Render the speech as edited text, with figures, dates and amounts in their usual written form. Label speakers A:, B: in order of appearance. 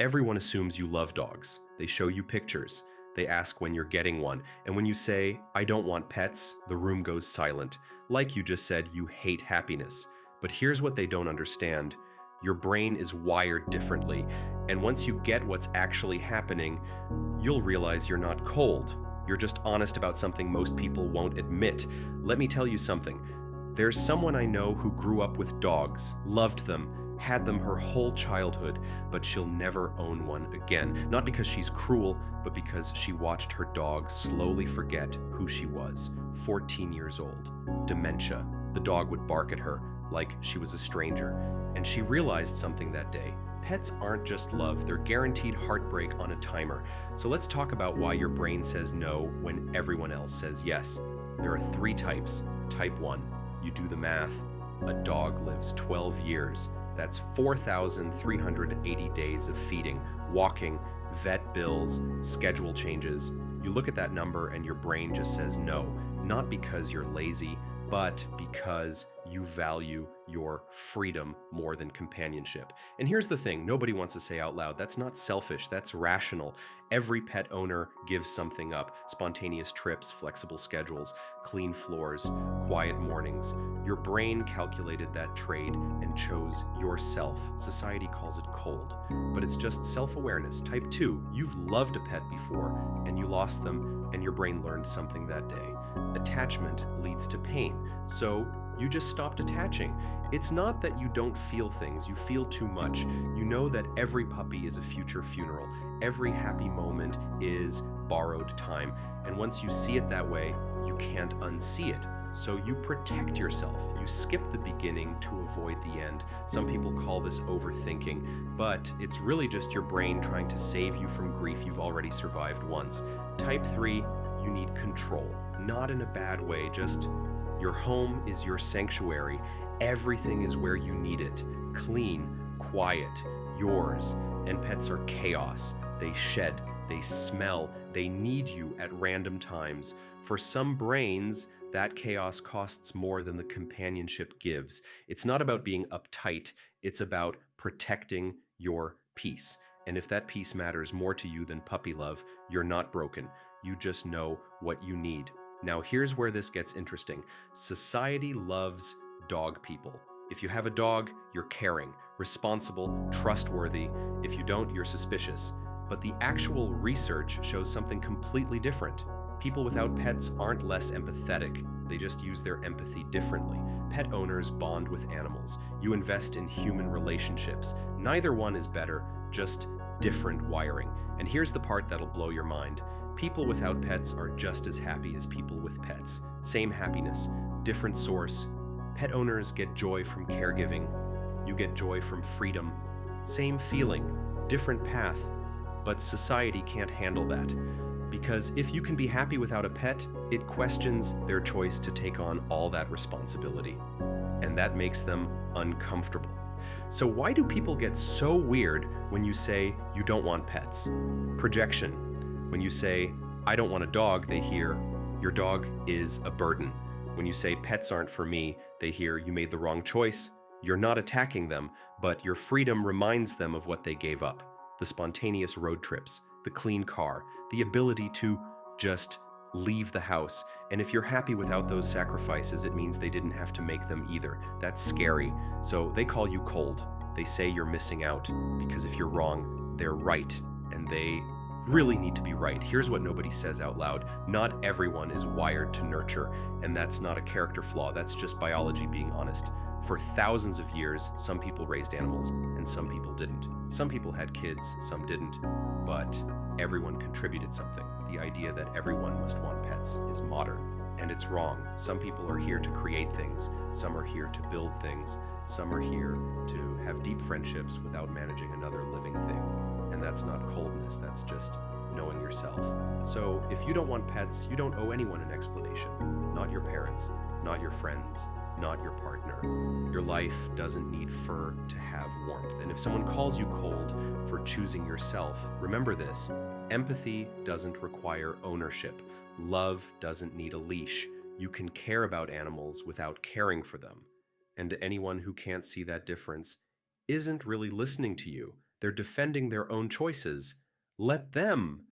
A: Everyone assumes you love dogs. They show you pictures. They ask when you're getting one. And when you say, I don't want pets, the room goes silent. Like you just said, you hate happiness. But here's what they don't understand. Your brain is wired differently. And once you get what's actually happening, you'll realize you're not cold. You're just honest about something most people won't admit. Let me tell you something. There's someone I know who grew up with dogs, loved them, had them her whole childhood, but she'll never own one again. Not because she's cruel, but because she watched her dog slowly forget who she was. 14 years old. Dementia. The dog would bark at her like she was a stranger. And she realized something that day. Pets aren't just love, they're guaranteed heartbreak on a timer. So let's talk about why your brain says no when everyone else says yes. There are three types. Type 1. You do the math. A dog lives 12 years. That's 4,380 days of feeding, walking, vet bills, schedule changes. You look at that number and your brain just says no, not because you're lazy, but because you value your freedom more than companionship. And here's the thing, nobody wants to say out loud, that's not selfish, that's rational. Every pet owner gives something up. Spontaneous trips, flexible schedules, clean floors, quiet mornings. Your brain calculated that trade and chose yourself. Society calls it cold, but it's just self-awareness. Type 2, you've loved a pet before and you lost them and your brain learned something that day. Attachment leads to pain, so you just stopped attaching. It's not that you don't feel things, you feel too much. You know that every puppy is a future funeral. Every happy moment is borrowed time. And once you see it that way, you can't unsee it. So you protect yourself. You skip the beginning to avoid the end. Some people call this overthinking, but it's really just your brain trying to save you from grief you've already survived once. Type 3, you need control. Not in a bad way, just your home is your sanctuary. Everything is where you need it. Clean, quiet, yours. And pets are chaos. They shed, they smell, they need you at random times. For some brains, that chaos costs more than the companionship gives. It's not about being uptight, it's about protecting your peace. And if that peace matters more to you than puppy love, you're not broken. You just know what you need. Now here's where this gets interesting. Society loves dog people. If you have a dog, you're caring, responsible, trustworthy. If you don't, you're suspicious. But the actual research shows something completely different. People without pets aren't less empathetic. They just use their empathy differently. Pet owners bond with animals. You invest in human relationships. Neither one is better, just different wiring. And here's the part that'll blow your mind. People without pets are just as happy as people with pets. Same happiness, different source. Pet owners get joy from caregiving. You get joy from freedom. Same feeling, different path. But society can't handle that. Because if you can be happy without a pet, it questions their choice to take on all that responsibility. And that makes them uncomfortable. So why do people get so weird when you say you don't want pets? Projection. When you say, I don't want a dog, they hear, your dog is a burden. When you say pets aren't for me, they hear you made the wrong choice. You're not attacking them, but your freedom reminds them of what they gave up. The spontaneous road trips, the clean car, the ability to just leave the house. And if you're happy without those sacrifices, it means they didn't have to make them either. That's scary. So they call you cold. They say you're missing out, because if you're wrong, they're right. And they really need to be right. Here's what nobody says out loud. Not everyone is wired to nurture, and that's not a character flaw. That's just biology being honest. For thousands of years, some people raised animals, and some people didn't. Some people had kids, some didn't. But everyone contributed something. The idea that everyone must want pets is modern, and it's wrong. Some people are here to create things. Some are here to build things. Some are here to have deep friendships without managing another living thing. And that's not coldness, that's just knowing yourself. So if you don't want pets, you don't owe anyone an explanation. Not your parents, not your friends, not your partner. Your life doesn't need fur to have warmth. And if someone calls you cold for choosing yourself, remember this: empathy doesn't require ownership. Love doesn't need a leash. You can care about animals without caring for them. And anyone who can't see that difference isn't really listening to you. They're defending their own choices. Let them